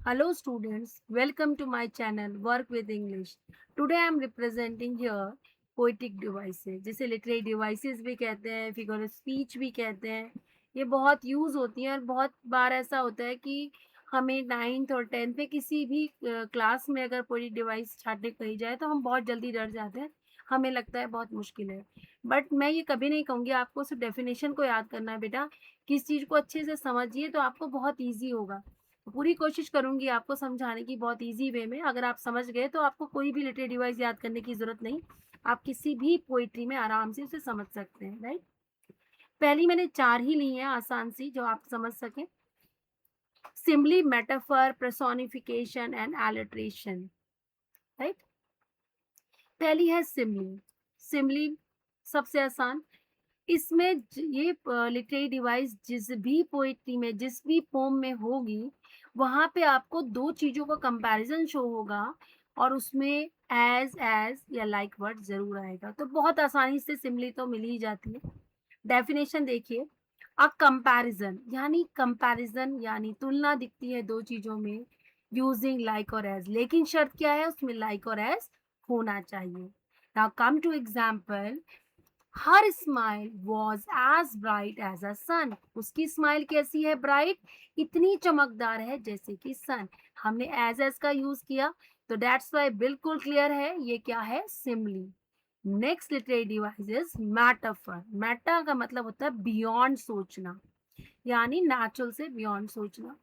Hello students, welcome to my channel Work with English. Today I am representing here poetic devices, जिसे literary devices भी कहते हैं, figure of speech भी कहते हैं. ये बहुत यूज़ होती हैं और बहुत बार ऐसा होता है कि हमें 9th और 10th में किसी भी क्लास में अगर poetic device छाटने कही जाए तो हम बहुत जल्दी डर जाते हैं. हमें लगता है बहुत मुश्किल है. बट मैं ये कभी नहीं कहूँगी आपको सिर्फ डेफिनेशन को याद करना है बेटा. किस चीज़ को अच्छे से समझिए तो आपको बहुत ईजी होगा. पूरी कोशिश करूंगी आपको समझाने की बहुत इजी वे में. अगर आप समझ गए तो आपको कोई भी लिटरेरी डिवाइस याद करने की जरूरत नहीं. आप किसी भी पोइट्री में आराम से उसे समझ सकते हैं. राइट. पहली मैंने 4 ही ली हैं आसान सी जो आप समझ सकें. Simply, metaphor, personification and alliteration. Right. पहली है सिम्बली. सिम्बली सबसे आसान. इसमें ये लिटरेरी डिवाइस जिस भी पोइट्री में जिस भी पोम में होगी वहां पे आपको दो चीजों का कंपैरिजन शो होगा और उसमें एज या लाइक वर्ड जरूर आएगा. तो बहुत आसानी से सिमिली तो मिल ही जाती है. डेफिनेशन देखिए. अ कंपैरिजन यानी तुलना दिखती है दो चीजों में यूजिंग लाइक और एज. लेकिन शर्त क्या है उसमें लाइक और एज होना चाहिए. Now come to example. Her smile was as bright as a sun. उसकी स्माइल कैसी है? ब्राइट. इतनी चमकदार है जैसे कि सन. हमने एज का यूज किया तो दैट्स वाई बिल्कुल क्लियर है ये क्या है? Simile. Next literary device is metaphor. Meta का मतलब होता है बियॉन्ड सोचना, यानी नेचुरल से बियॉन्ड सोचना.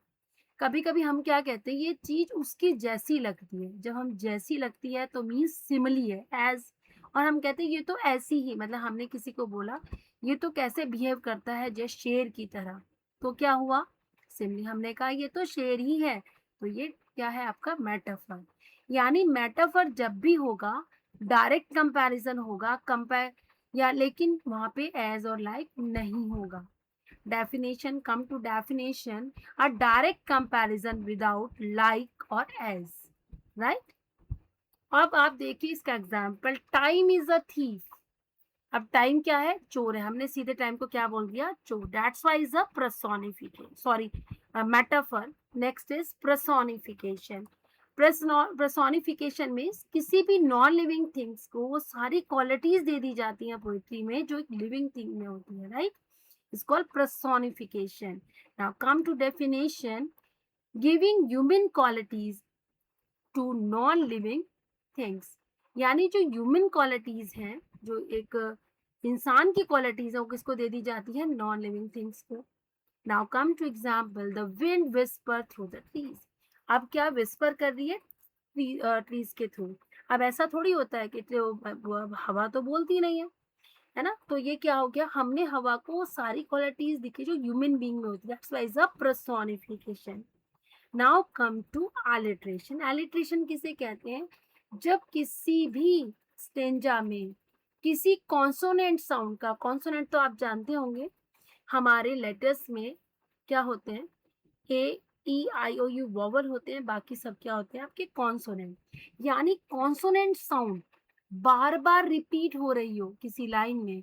कभी कभी हम क्या कहते हैं ये चीज उसकी जैसी लगती है. जब हम जैसी लगती है तो मीन्स सिमिली है. एज और हम कहते हैं ये तो ऐसी ही, मतलब हमने किसी को बोला ये तो कैसे बिहेव करता है जैसे शेर की तरह. तो क्या हुआ? सिमिली. हमने कहा ये तो शेर ही है. तो ये क्या है आपका? मेटाफर. यानी मेटाफर जब भी होगा डायरेक्ट कंपैरिजन होगा कंपेयर या, लेकिन वहां पे एज और लाइक नहीं होगा. Definition. Come to definition. A direct comparison without like or as. Right. अब आप देखिए इसका example. Time is a thief. अब टाइम क्या है? चोर है. हमने सीधे टाइम को क्या बोल दिया? चोर. That's why is a personification, sorry metaphor. Next is personification. Personification में किसी भी नॉन लिविंग थिंग्स को वो सारी क्वालिटीज दे दी जाती हैं पोइट्री में जो एक लिविंग थिंग में होती है. Right. is called personification. Now come to definition. Giving human qualities to non-living things. यानी जो ह्यूमन क्वालिटीज हैं, जो एक इंसान की क्वालिटीज है, वो किसको दे दी जाती है? नॉन लिविंग थिंग्स को. Now come to example. The wind whisper through the trees. अब क्या विस्पर कर रही है? ट्रीज के थ्रू. अब ऐसा थोड़ी होता है कि हवा तो बोलती नहीं है ना. तो ये क्या हो गया? हमने हवा को सारी क्वालिटीज दिखी जो ह्यूमन बीइंग में होती है. That's why is a personification. Now come to alliteration. Alliteration किसे कहते हैं? जब किसी भी स्टेंजा में किसी कॉन्सोनेंट साउंड का, कॉन्सोनेंट तो आप जानते होंगे हमारे लेटर्स में क्या होते हैं? ए ई आई ओ यू वॉवल होते हैं, बाकी सब क्या होते हैं? आपके कॉन्सोनेंट. यानी कॉन्सोनेंट साउंड बार बार रिपीट हो रही हो किसी लाइन में,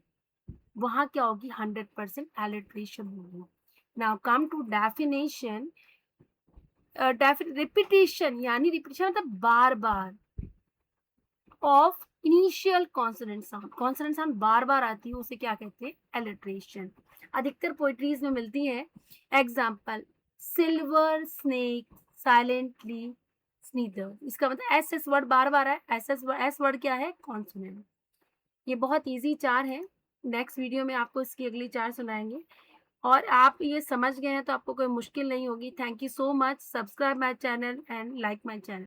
वहां क्या होगी? 100% एलिट्रेशन होगी. Now come to definition. Repetition यानी रिपीटिशन मतलब बार बार of initial consonant sound. Consonant sound बार बार आती है उसे क्या कहते हैं? एलिट्रेशन. अधिकतर पोइट्रीज में मिलती है. Example. Silver snake silently slither. इसका मतलब एस एस वर्ड बार बार है. एस वर्ड क्या है? कॉन्सोनेंट. ये बहुत इजी 4 है. नेक्स्ट वीडियो में आपको इसकी अगली 4 सुनाएंगे और आप ये समझ गए हैं तो आपको कोई मुश्किल नहीं होगी. Thank you so much. Subscribe my channel and like my channel.